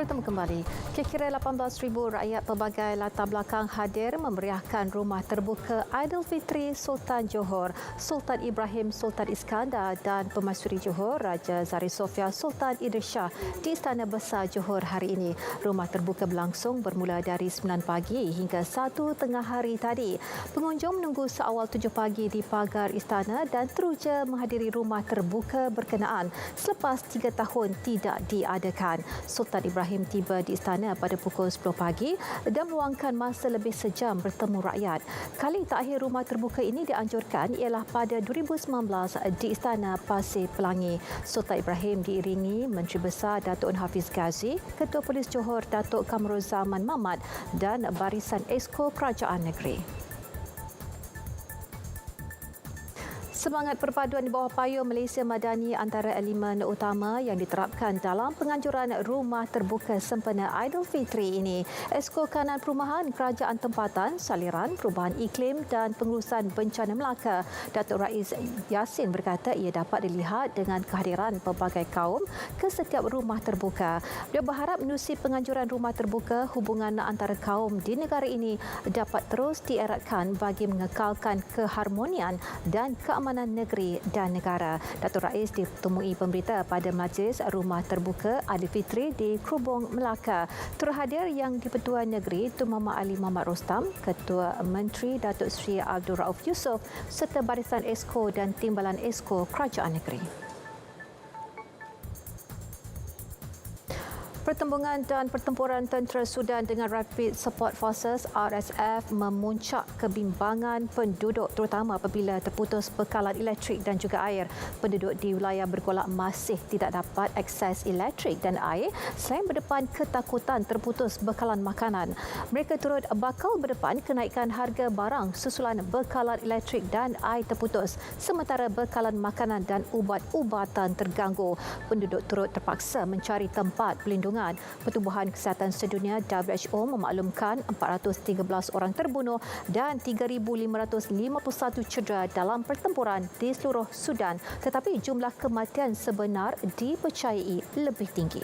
Bertemu kembali. Kira-kira 18,000 rakyat pelbagai latar belakang hadir memeriahkan rumah terbuka Aidilfitri Sultan Johor, Sultan Ibrahim Sultan Iskandar dan Pemaisuri Johor Raja Zari Sofia Sultan Idris Shah di Istana Besar Johor hari ini. Rumah terbuka berlangsung bermula dari 9 pagi hingga 1 tengah hari tadi. Pengunjung menunggu seawal 7 pagi di pagar istana dan teruja menghadiri rumah terbuka berkenaan selepas 3 tahun tidak diadakan. Sultan Ibrahim tiba di istana pada pukul 10 pagi dan meluangkan masa lebih sejam bertemu rakyat. Kali terakhir rumah terbuka ini dianjurkan ialah pada 2019 di Istana Pasir Pelangi. Sultan Ibrahim diiringi Menteri Besar Datuk Hafiz Ghazi, Ketua Polis Johor Datuk Kamruzaman Mahmat dan Barisan Esko Kerajaan Negeri. Semangat perpaduan di bawah payung Malaysia Madani antara elemen utama yang diterapkan dalam penganjuran rumah terbuka sempena Aidilfitri ini. Esko Kanan Perumahan Kerajaan Tempatan, Saliran, Perubahan Iklim dan Pengurusan Bencana Melaka, Datuk Rais Yassin berkata ia dapat dilihat dengan kehadiran pelbagai kaum ke setiap rumah terbuka. Dia berharap menerusi penganjuran rumah terbuka, hubungan antara kaum di negara ini dapat terus dieratkan bagi mengekalkan keharmonian dan keamanan negeri dan negara. Datuk Rais ditemui pemberita pada majlis rumah terbuka Aidilfitri di Krubong, Melaka. Turut hadir yang di-Pertuan Negeri Tun Muhammad Ali Muhammad Rostam, Ketua Menteri Datuk Seri Abdul Rauf Yusof serta Barisan Esko dan Timbalan Esko Kerajaan Negeri. Pertembungan dan pertempuran tentera Sudan dengan Rapid Support Forces RSF memuncak kebimbangan penduduk terutama apabila terputus bekalan elektrik dan juga air. Penduduk di wilayah bergolak masih tidak dapat akses elektrik dan air selain berdepan ketakutan terputus bekalan makanan. Mereka turut bakal berdepan kenaikan harga barang susulan bekalan elektrik dan air terputus sementara bekalan makanan dan ubat-ubatan terganggu. Penduduk turut terpaksa mencari tempat pelindungan. Pertubuhan Kesihatan Sedunia WHO memaklumkan 413 orang terbunuh dan 3,551 cedera dalam pertempuran di seluruh Sudan, tetapi jumlah kematian sebenar dipercayai lebih tinggi.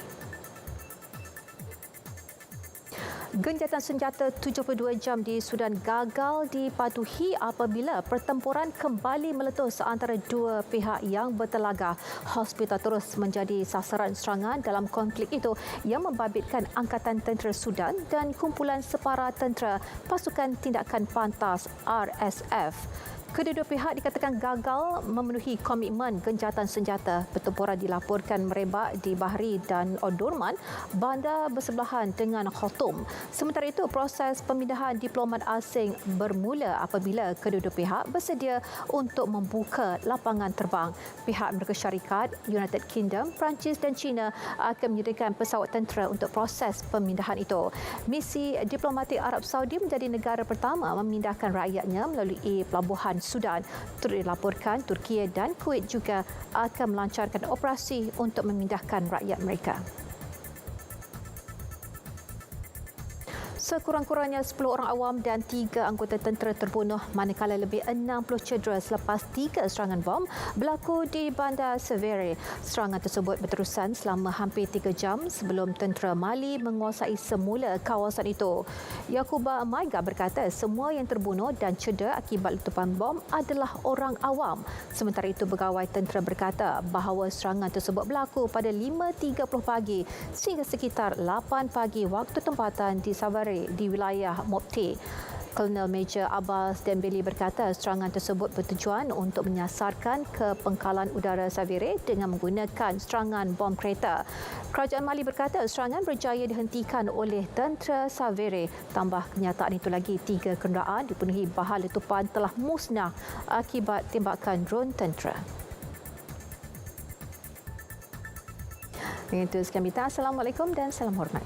Genjatan senjata 72 jam di Sudan gagal dipatuhi apabila pertempuran kembali meletus antara dua pihak yang bertelagah. Hospital terus menjadi sasaran serangan dalam konflik itu yang membabitkan Angkatan Tentera Sudan dan kumpulan separa tentera Pasukan Tindakan Pantas RSF. Kedua-dua pihak dikatakan gagal memenuhi komitmen genjatan senjata. Pertempuran dilaporkan merebak di Bahri dan Omdurman, bandar bersebelahan dengan Khartoum. Sementara itu, proses pemindahan diplomat asing bermula apabila kedua-dua pihak bersedia untuk membuka lapangan terbang. Pihak Amerika Syarikat, United Kingdom, Perancis dan China akan menyediakan pesawat tentera untuk proses pemindahan itu. Misi diplomatik Arab Saudi menjadi negara pertama memindahkan rakyatnya melalui pelabuhan Sudan. Turut dilaporkan Turki dan Kuwait juga akan melancarkan operasi untuk memindahkan rakyat mereka. Sekurang-kurangnya 10 orang awam dan 3 anggota tentera terbunuh manakala lebih 60 cedera selepas 3 serangan bom berlaku di Bandar Severi. Serangan tersebut berterusan selama hampir 3 jam sebelum tentera Mali menguasai semula kawasan itu. Yakuba Maiga berkata semua yang terbunuh dan cedera akibat letupan bom adalah orang awam. Sementara itu, pegawai tentera berkata bahawa serangan tersebut berlaku pada 5.30 pagi sehingga sekitar 8 pagi waktu tempatan di Savary di wilayah Mopti. Kolonel Major Abbas Dembele berkata serangan tersebut bertujuan untuk menyasarkan ke pengkalan udara Savary dengan menggunakan serangan bom kereta. Kerajaan Mali berkata serangan berjaya dihentikan oleh tentera Savary. Tambah kenyataan itu lagi, 3 kenderaan dipenuhi bahan letupan telah musnah akibat tembakan drone tentera. Itu sekian berita. Assalamualaikum dan salam hormat.